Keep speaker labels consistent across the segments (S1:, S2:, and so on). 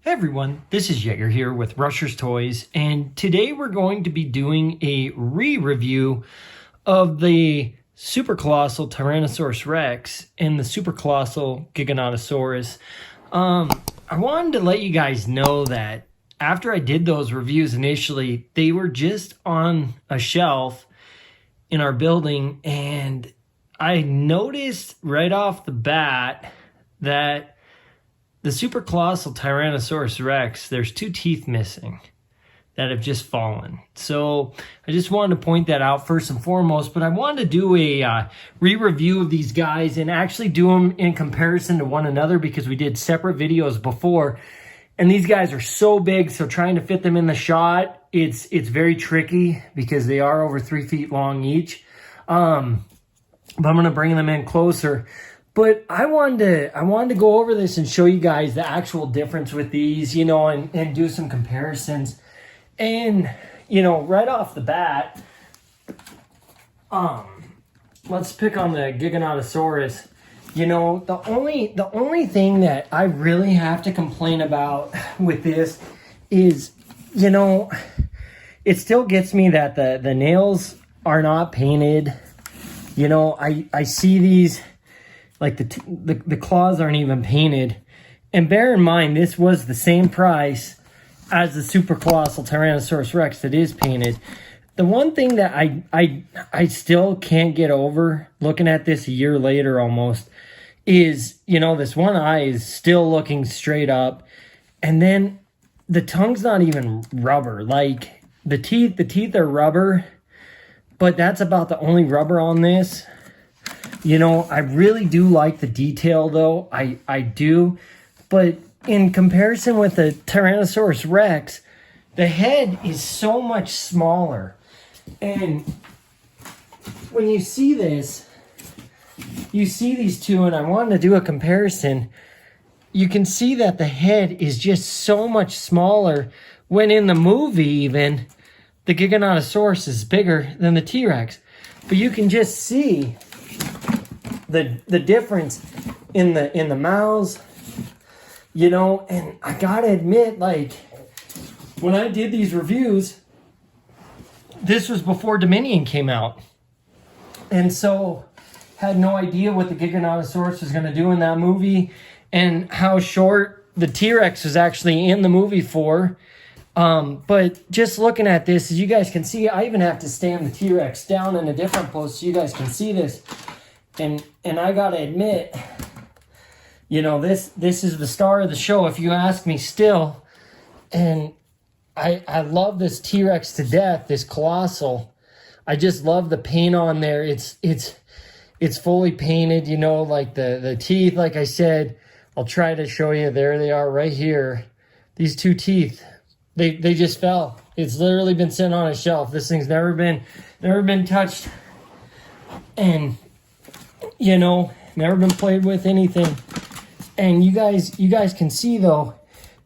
S1: Hey everyone, this is Jaeger here with Rusherstoys, and today we're going to be doing a re-review of the Super Colossal Tyrannosaurus Rex and the Super Colossal Giganotosaurus. I wanted to let you guys know that after I did those reviews initially, they were just on a shelf in our building, and I noticed right off the bat that the Super Colossal Tyrannosaurus Rex, there's 2 teeth missing that have just fallen. So I just wanted to point that out first and foremost, but I wanted to do a re-review of these guys and actually do them in comparison to one another because we did separate videos before. And these guys are so big, so trying to fit them in the shot, it's very tricky because they are over 3 feet long each. But I'm going to bring them in closer. But I wanted to go over this and show you guys the actual difference with these, you know, and do some comparisons. And, you know, right off the bat, let's pick on the Giganotosaurus. You know, the only thing that I really have to complain about with this is, you know, it still gets me that the nails are not painted. You know, I see these, like the claws aren't even painted. And bear in mind, this was the same price as the Super Colossal Tyrannosaurus Rex that is painted. The one thing that I still can't get over, looking at this a year later almost, is, you know, this one eye is still looking straight up. And then the tongue's not even rubber. Like, the teeth are rubber, but that's about the only rubber on this. You know, I really do like the detail, though. I do. But in comparison with the Tyrannosaurus Rex, the head is so much smaller. And when you see this, you see these two, and I wanted to do a comparison. You can see that the head is just so much smaller, when in the movie even, the Giganotosaurus is bigger than the T-Rex. But you can just see the difference in the mouths, you know. And I gotta admit, like, when I did these reviews, this was before Dominion came out, and so had no idea what the Giganotosaurus was gonna do in that movie and how short the T-Rex was actually in the movie for. But just looking at this, as you guys can see, I even have to stand the T-Rex down in a different pose so you guys can see this. And I gotta admit, you know, this is the star of the show, if you ask me still. And I love this T-Rex to death, this Colossal. I just love the paint on there. It's fully painted, you know, like the teeth, like I said. I'll try to show you. There they are right here. These 2 teeth, they just fell. It's literally been sitting on a shelf. This thing's never been touched. And, you know, never been played with, anything. And you guys can see, though,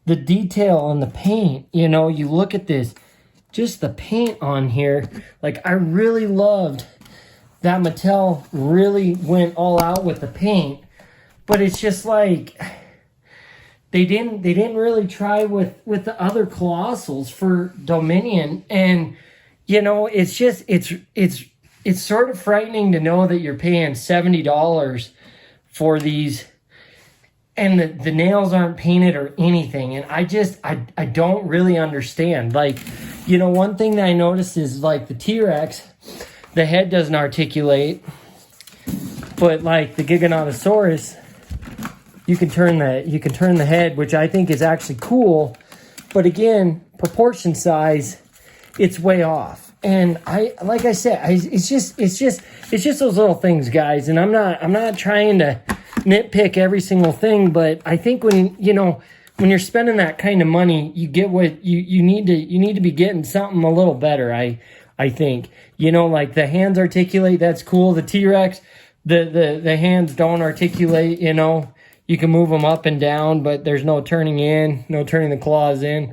S1: the detail on the paint. You know, you look at this, just the paint on here. Like, I really loved that Mattel really went all out with the paint. But it's just like, they didn't really try with the other Colossals for Dominion. And, you know, it's just, it's sort of frightening to know that you're paying $70 for these and the nails aren't painted or anything. And I don't really understand. Like, you know, one thing that I noticed is, like, the T-Rex, the head doesn't articulate, but like the Giganotosaurus, you can turn the head, which I think is actually cool. But again, proportion size, it's way off. And like I said, it's just those little things, guys. And I'm not trying to nitpick every single thing, but I think when you're spending that kind of money, you get what you need to be getting something a little better. I think, you know, like the hands articulate, that's cool. The T-Rex, the hands don't articulate, you know. You can move them up and down, but there's no turning in, no turning the claws in.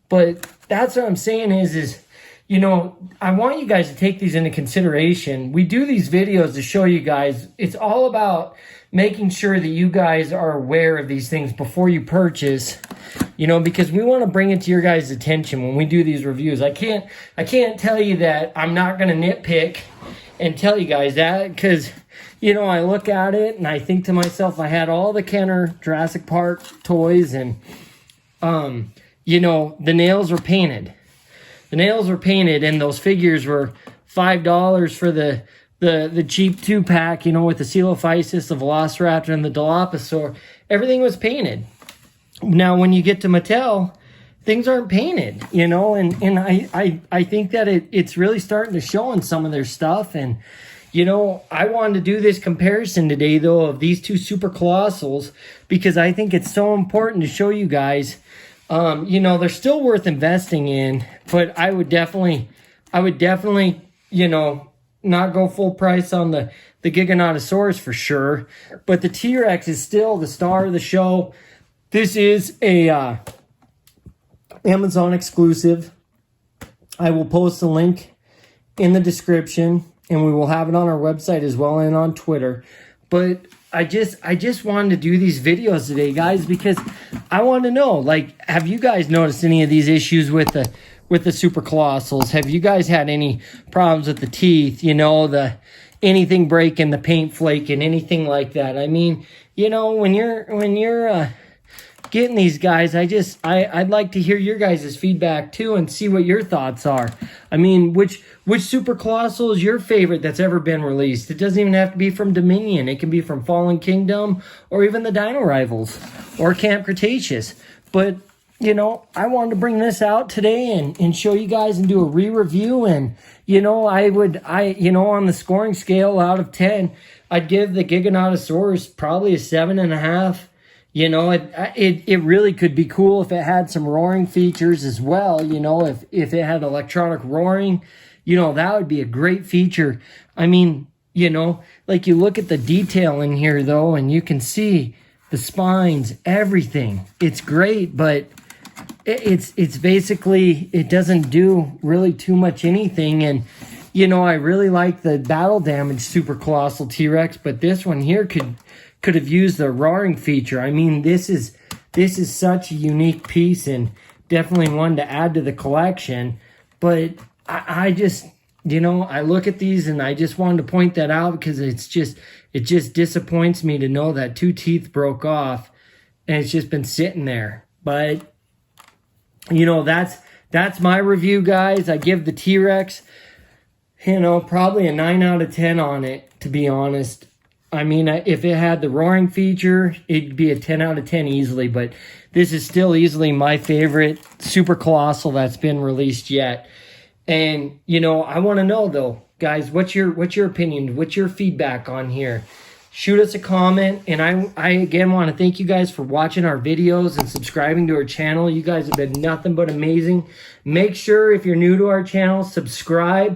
S1: But that's what I'm saying is, you know, I want you guys to take these into consideration. We do these videos to show you guys, it's all about making sure that you guys are aware of these things before you purchase, you know, because we want to bring it to your guys' attention when we do these reviews. I can't tell you that I'm not going to nitpick and tell you guys that, because, you know, I look at it and I think to myself, I had all the Kenner Jurassic Park toys, and, you know, the nails were painted. The nails were painted, and those figures were $5 for the cheap 2-pack, you know, with the Coelophysis, the Velociraptor, and the Dilophosaur. Everything was painted. Now, when you get to Mattel, things aren't painted, you know, and I think that it's really starting to show in some of their stuff. And, you know, I wanted to do this comparison today, though, of these two super colossals, because I think it's so important to show you guys, you know, they're still worth investing in, but I would definitely, you know, not go full price on the Giganotosaurus for sure, but the T-Rex is still the star of the show. This is a Amazon exclusive. I will post a link in the description, and we will have it on our website as well and on Twitter. But I just wanted to do these videos today, guys, because I want to know, like, have you guys noticed any of these issues with the super colossals? Have you guys had any problems with the teeth, you know, anything breaking, the paint flaking, anything like that? I mean, you know, when you're getting these guys, I'd like to hear your guys' feedback too and see what your thoughts are. I mean, which super colossal is your favorite that's ever been released? It doesn't even have to be from Dominion. It can be from Fallen Kingdom, or even the Dino Rivals, or Camp Cretaceous. But, you know, I wanted to bring this out today and show you guys and do a re-review. And, you know, you know, on the scoring scale out of 10, I'd give the Giganotosaurus probably a 7.5. You know, it really could be cool if it had some roaring features as well. You know, if it had electronic roaring, you know, that would be a great feature. I mean, you know, like, you look at the detail in here, though, and you can see the spines, everything. It's great, but it's basically, it doesn't do really too much anything. And, you know, I really like the battle damage super colossal T-Rex, but this one here could have used the roaring feature. I mean, this is such a unique piece, and definitely one to add to the collection. But I just, you know, I look at these and I just wanted to point that out, because it just disappoints me to know that 2 teeth broke off and it's just been sitting there. But, you know, that's my review, guys. I give the T-Rex, you know, probably a 9 out of 10 on it, to be honest. I mean, if it had the roaring feature, it'd be a 10 out of 10 easily, but this is still easily my favorite super colossal that's been released yet. And, you know, I want to know, though, guys, what's your opinion? What's your feedback on here? Shoot us a comment. And I again want to thank you guys for watching our videos and subscribing to our channel. You guys have been nothing but amazing. Make sure, if you're new to our channel, subscribe.